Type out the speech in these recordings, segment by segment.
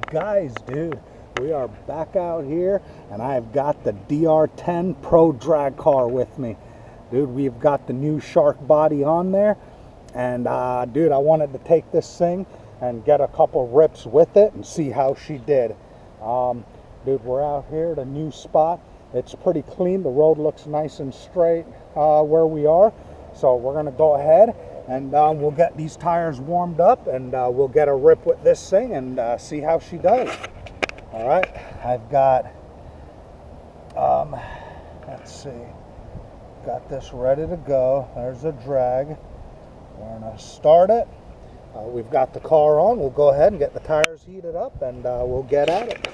Guys, dude, we are back out here and I've got the DR10 Pro drag car with me. Dude, we've got the new shark body on there, and dude, I wanted to take this thing and get a couple rips with it and see how she did. Dude, we're out here at a new spot. It's pretty clean. The road looks nice and straight where we are. So we're gonna go ahead and we'll get these tires warmed up, and we'll get a rip with this thing and see how she does. All right, I've got, let's see, got this ready to go. There's a drag. We're gonna start it. We've got the car on. We'll go ahead and get the tires heated up, and we'll get at it.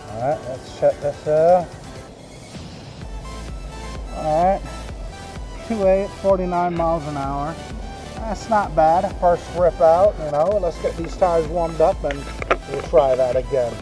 Alright, let's check this out. Alright, 2.8, 49 miles an hour. That's not bad. First rip out, you know. Let's get these tires warmed up and we'll try that again.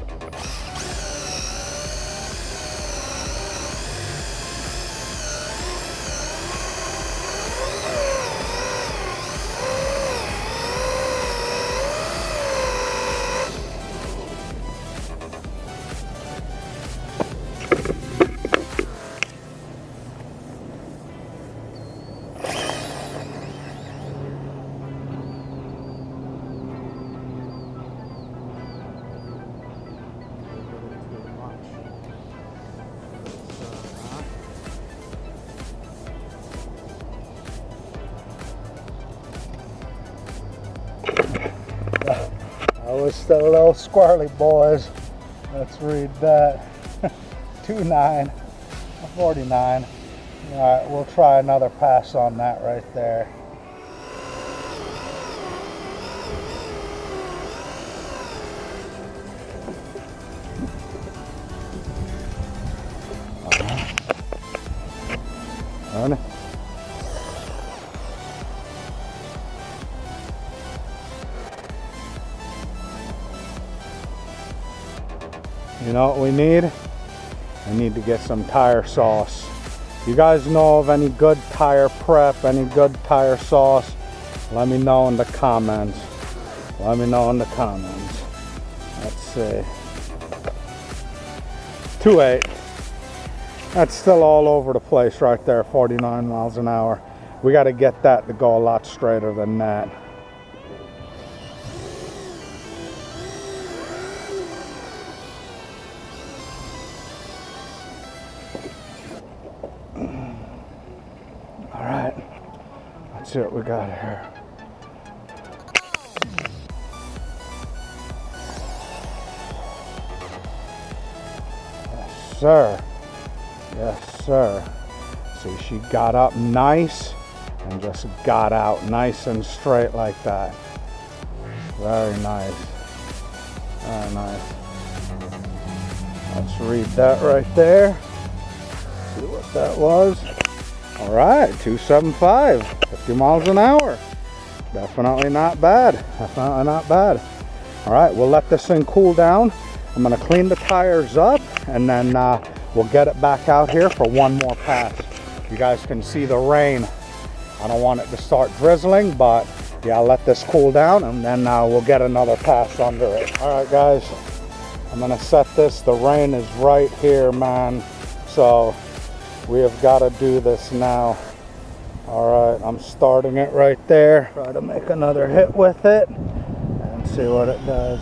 I was still a little squirrely, boys. Let's read that. 2.9, 49. All right, we'll try another pass on that right there. Run. You know what we need? I need to get some tire sauce. You guys know of any good tire prep, any good tire sauce? Let me know in the comments. Let me know in the comments. Let's see. 2.8. That's still all over the place right there, 49 miles an hour. We got to get that to go a lot straighter than that. All right, let's see what we got here. Yes, sir. Yes, sir. See, she got up nice and just got out nice and straight like that. Very nice. Very nice. Let's read that right there. See what that was. All right, 275, 50 miles an hour. Definitely not bad. Definitely not bad. All right, we'll let this thing cool down. I'm gonna clean the tires up, and then we'll get it back out here for one more pass. You guys can see the rain. I don't want it to start drizzling, but yeah, I'll let this cool down, and then we'll get another pass under it. All right, guys, I'm gonna set this. The rain is right here, man. So we have got to do this now. All right, I'm starting it right there. Try to make another hit with it and see what it does.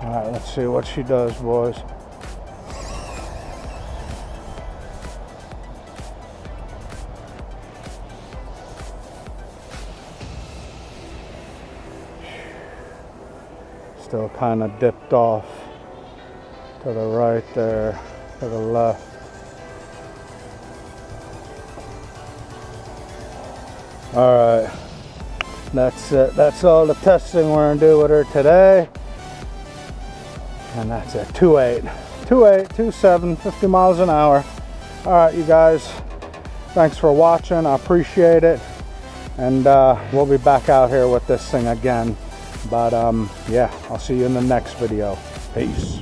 All right, let's see what she does, boys. Still kind of dipped off to the right there, to the left. All right, that's it. That's all the testing we're gonna do with her today. And that's it, 2.8, 2.7, 50 miles an hour. All right, you guys, thanks for watching. I appreciate it. And we'll be back out here with this thing again. But yeah, I'll see you in the next video. Peace.